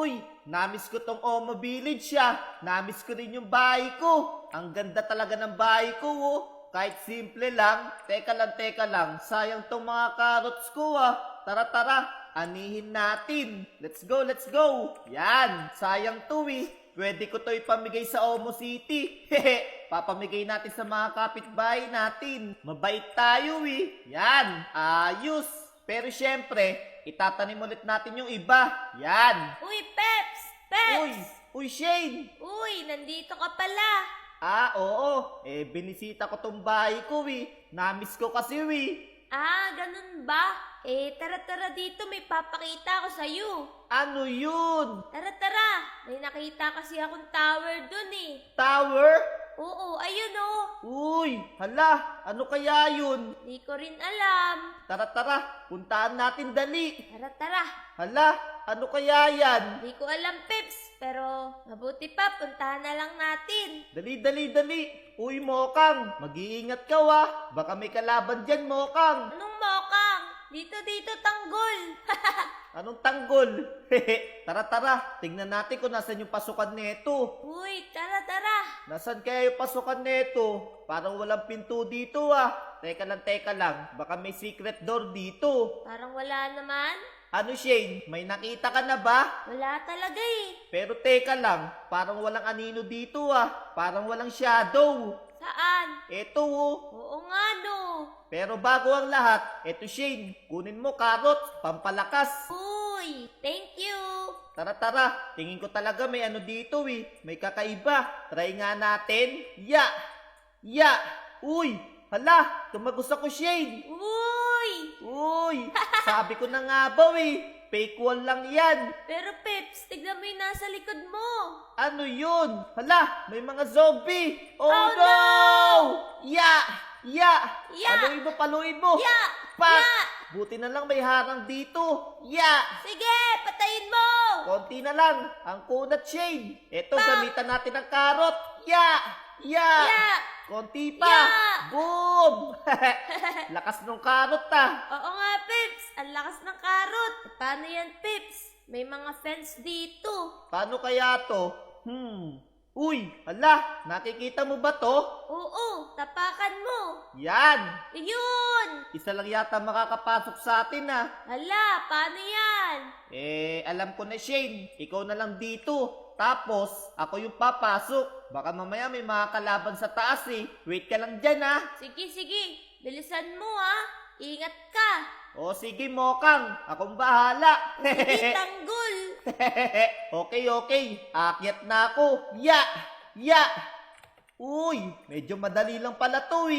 Uy, namiss ko tong Omo Village Namiss ko rin yung bahay ko. Ang ganda talaga ng bahay ko Kahit simple lang. Teka lang. Sayang tong mga carrots ko Tara, anihin natin. Let's go. Yan, sayang to Pwede ko to ipamigay sa Omo City. Hehe, papamigay natin sa mga kapitbahay natin. Mabait tayo Yan, ayos. Pero syempre, itatanim ulit natin yung iba. Yan. Uy, Peps! Uy, Shane. Uy, nandito ka pala. Oo. Binisita ko tong bahay ko Namiss ko kasi Ganun ba? Tara dito, may papakita ako sa'yo. Ano yun? Tara, may nakita kasi akong tower dun Tower? Oo, ayun Uy, hala, ano kaya yun? Di ko rin alam. Tara, puntahan natin dali. Tara. Hala, ano kaya yan? Di ko alam, Peps, pero mabuti pa, puntahan na lang natin. Dali. Uy, Mokang, mag-iingat ka Baka may kalaban dyan, Mokang. Anong mokang? Dito, tanggol. Anong tanggol? Tara, tingnan natin kung nasan yung pasukan neto. Uy, tara. Nasaan kaya yung pasukan neto? Parang walang pinto dito Teka lang, baka may secret door dito. Parang wala naman. Ano, Shane? May nakita ka na ba? Wala talaga Pero teka lang, parang walang anino dito Parang walang shadow. Saan? Eto Oo nga Pero bago ang lahat, eto Shane, kunin mo carrots, pampalakas. Uy, thank you. Tara, tingin ko talaga may ano dito May kakaiba. Try nga natin. Ya! Uy, hala, tumagos ako Shane. Uy, sabi ko na nga ba fake wall lang yan. Pero Peps, tignan mo yung nasa likod mo. Ano yun? Hala, may mga zombie. Oh no! Ya! Paluin mo. Pak! Buti na lang may harang dito. Sige, patayin mo. Konti na lang. Ang kunat, Shane. Eto, gamitan natin ang carrot. Ya! Konti pa. Boom! Lakas ng carrot Oo nga, Peps. Ang lakas ng karot. Paano yan, Peps? May mga fence dito. Paano kaya to? Uy, hala, nakikita mo ba to? Oo, tapakan mo. Yan! Yun! Isa lang yata makakapasok sa atin Hala, paano yan? Alam ko na Shane, ikaw na lang dito. Tapos, ako yung papasok. Baka mamaya may mga kalaban sa taas Wait ka lang dyan Sige. Bilisan mo Ingat ka. O sige Mokang, akong bahala. Sige, tanggol. Okay. Aakyat na ako. Ya! Uy, medyo madali lang pala to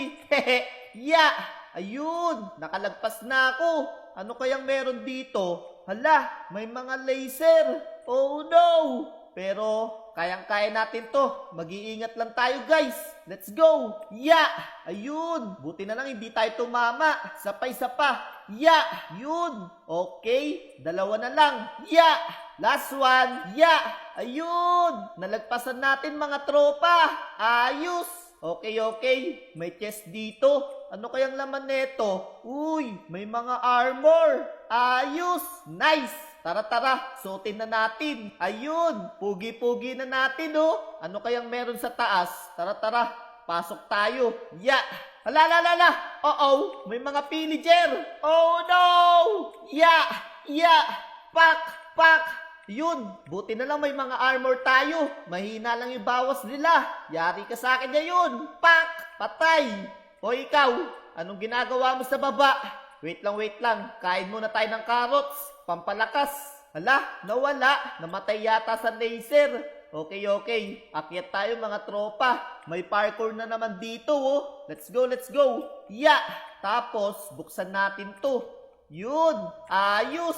Ya! Ayun, nakalagpas na ako. Ano kayang meron dito? Hala, may mga laser. Oh no! Pero, kayang-kaya natin to. Mag-iingat lang tayo, guys. Let's go! Ya! Ayun! Buti na lang hindi tayo tumama. Sapay pa. Ya! Yun! Okay, dalawa na lang. Ya! Last one. Ya! Ayun! Nalagpasan natin mga tropa. Ayos! Okay. May chest dito. Ano kayang laman neto? Uy, may mga armor. Ayos! Nice! Tara, suotin na natin. Ayun, pugi-pugi na natin Ano kayang meron sa taas? Tara, pasok tayo. Ya! Hala! Oo, may mga pillager. Oh no! Ya! Pak! Yun, buti na lang may mga armor tayo. Mahina lang yung bawas nila. Yari ka sa akin ngayon. Pak! Patay! O ikaw, anong ginagawa mo sa baba? Wait lang. Kain muna tayo ng carrots. Pampalakas. Hala, nawala. Namatay yata sa laser. Okay. Akyat tayo mga tropa. May parkour na naman dito Let's go. Ya! Tapos, buksan natin to. Yun! Ayos!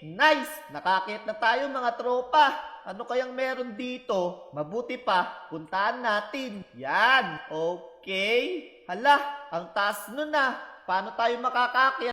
Nice! Nakakyat na tayo mga tropa. Ano kayang meron dito? Mabuti pa, puntahan natin. Yan! Okay. Hala, ang taas nun Paano tayo makakakyat?